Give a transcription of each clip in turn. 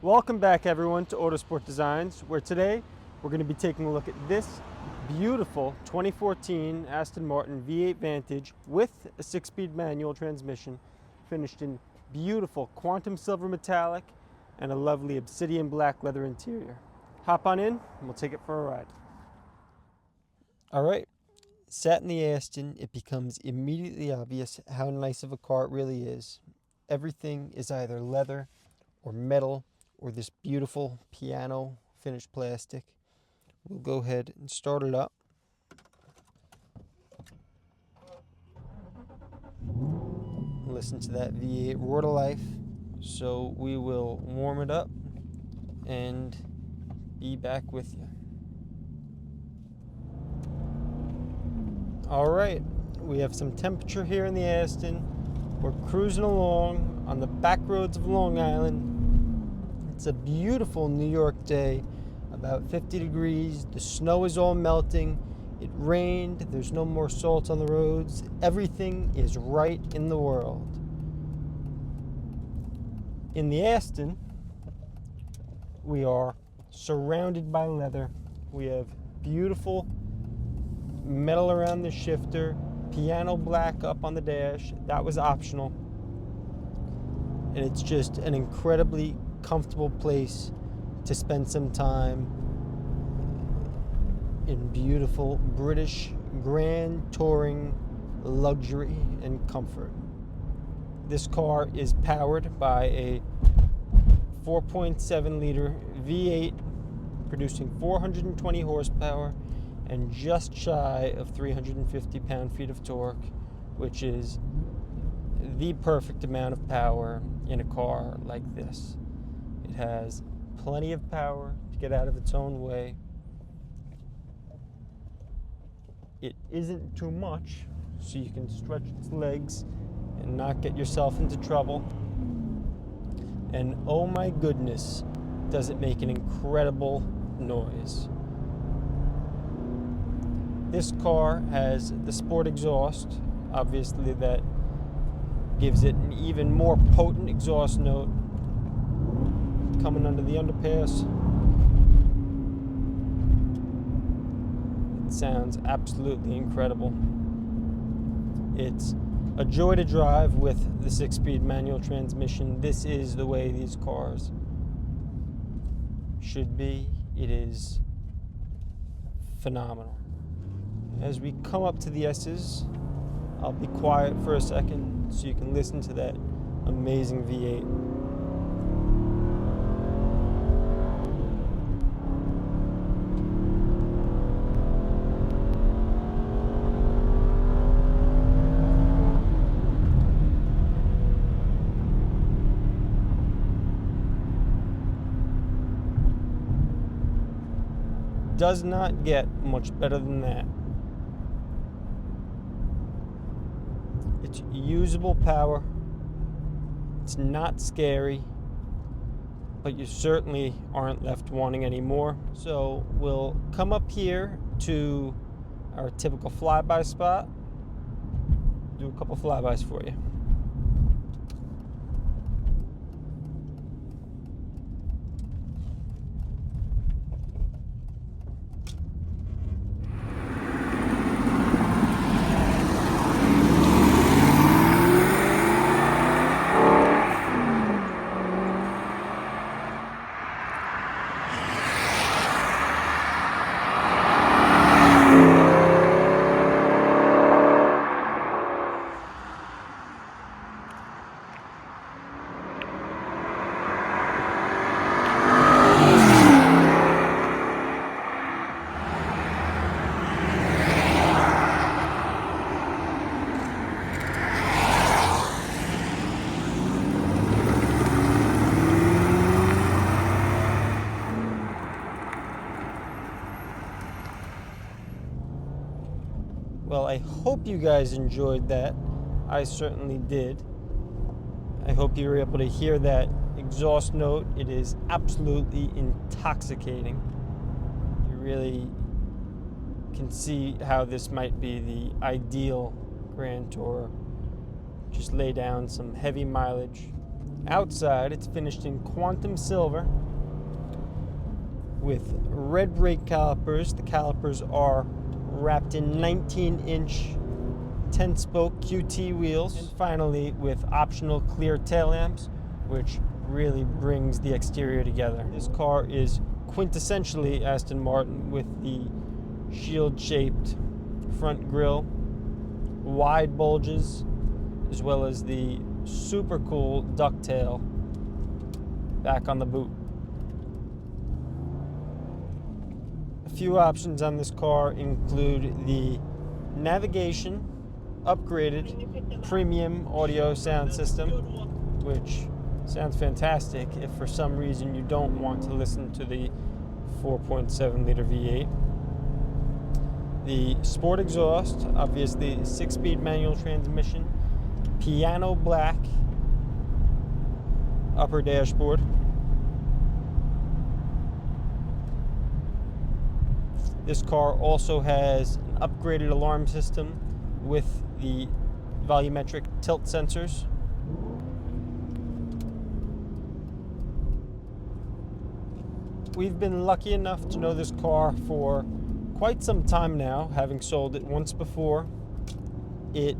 Welcome back everyone to Autosport Designs, where today we're going to be taking a look at this beautiful 2014 Aston Martin V8 Vantage with a 6-speed manual transmission, finished in beautiful quantum silver metallic and a lovely Obsidian Black leather interior. Hop on in and we'll take it for a ride. Alright, sat in the Aston, it becomes immediately obvious how nice of a car it really is. Everything is either leather or metal or this beautiful piano finished plastic. We'll go ahead and start it up. Listen to that V8 roar to life. So we will warm it up and be back with you. All right, we have some temperature here in the Aston. We're cruising along on the back roads of Long Island. It's a beautiful New York day, about 50 degrees. The snow is all melting. It rained. There's no more salt on the roads. Everything is right in the world. In the Aston, we are surrounded by leather. We have beautiful metal around the shifter, piano black up on the dash. That was optional. And it's just an incredibly comfortable place to spend some time in beautiful British grand touring luxury and comfort. This car is powered by a 4.7 liter V8 producing 420 horsepower and just shy of 350 pound-feet of torque, which is the perfect amount of power in a car like this. It has plenty of power to get out of its own way. It isn't too much, so you can stretch its legs and not get yourself into trouble. And oh my goodness, does it make an incredible noise. This car has the sport exhaust. Obviously that gives it an even more potent exhaust note. Coming under the underpass, it sounds absolutely incredible. It's a joy to drive with the 6-speed manual transmission. This is the way these cars should be. It is phenomenal. As we come up to the S's, I'll be quiet for a second so you can listen to that amazing V8. Does not get much better than that. It's usable power. It's not scary, but you certainly aren't left wanting any more. So we'll come up here to our typical flyby spot. Do a couple flybys for you. Well, I hope you guys enjoyed that. I certainly did. I hope you were able to hear that exhaust note. It is absolutely intoxicating. You really can see how this might be the ideal Grand Tour. Just lay down some heavy mileage Outside, it's finished in quantum silver with red brake calipers. The calipers are wrapped in 19-inch 10-spoke QT wheels. And finally, with optional clear tail lamps, which really brings the exterior together. This car is quintessentially Aston Martin with the shield-shaped front grille, wide bulges, as well as the super cool ducktail back on the boot. A few options on this car include the navigation, upgraded premium audio sound system, which sounds fantastic if for some reason you don't want to listen to the 4.7 liter V8. The sport exhaust, obviously 6-speed manual transmission, piano black upper dashboard. This car also has an upgraded alarm system with the volumetric tilt sensors. We've been lucky enough to know this car for quite some time now, having sold it once before. It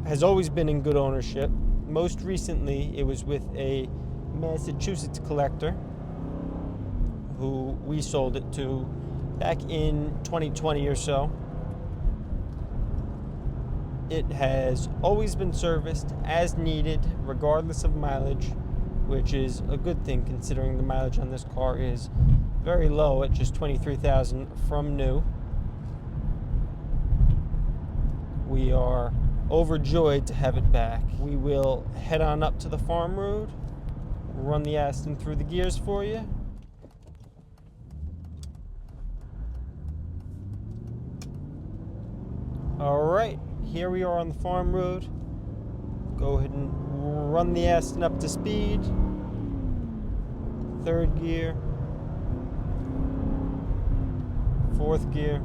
has always been in good ownership. Most recently, it was with a Massachusetts collector who we sold it to back in 2020 or so. It has always been serviced as needed, regardless of mileage, which is a good thing considering the mileage on this car is very low at just 23,000 from new. We are overjoyed to have it back. We will head on up to the farm road, run the Aston through the gears for you. All right, here we are on the farm road. Go ahead and run the Aston up to speed. 3rd gear, 4th gear,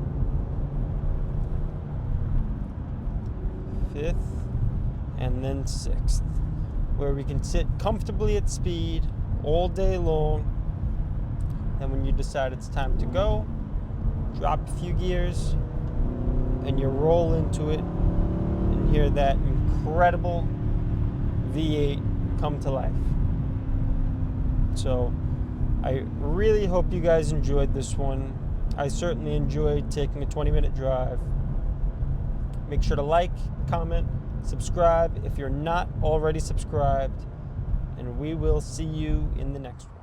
5th, and then 6th, where we can sit comfortably at speed all day long. And when you decide it's time to go, drop a few gears and you roll into it and hear that incredible V8 come to life. So I really hope you guys enjoyed this one. I certainly enjoyed taking a 20-minute drive. Make sure to like, comment, subscribe if you're not already subscribed, and we will see you in the next one.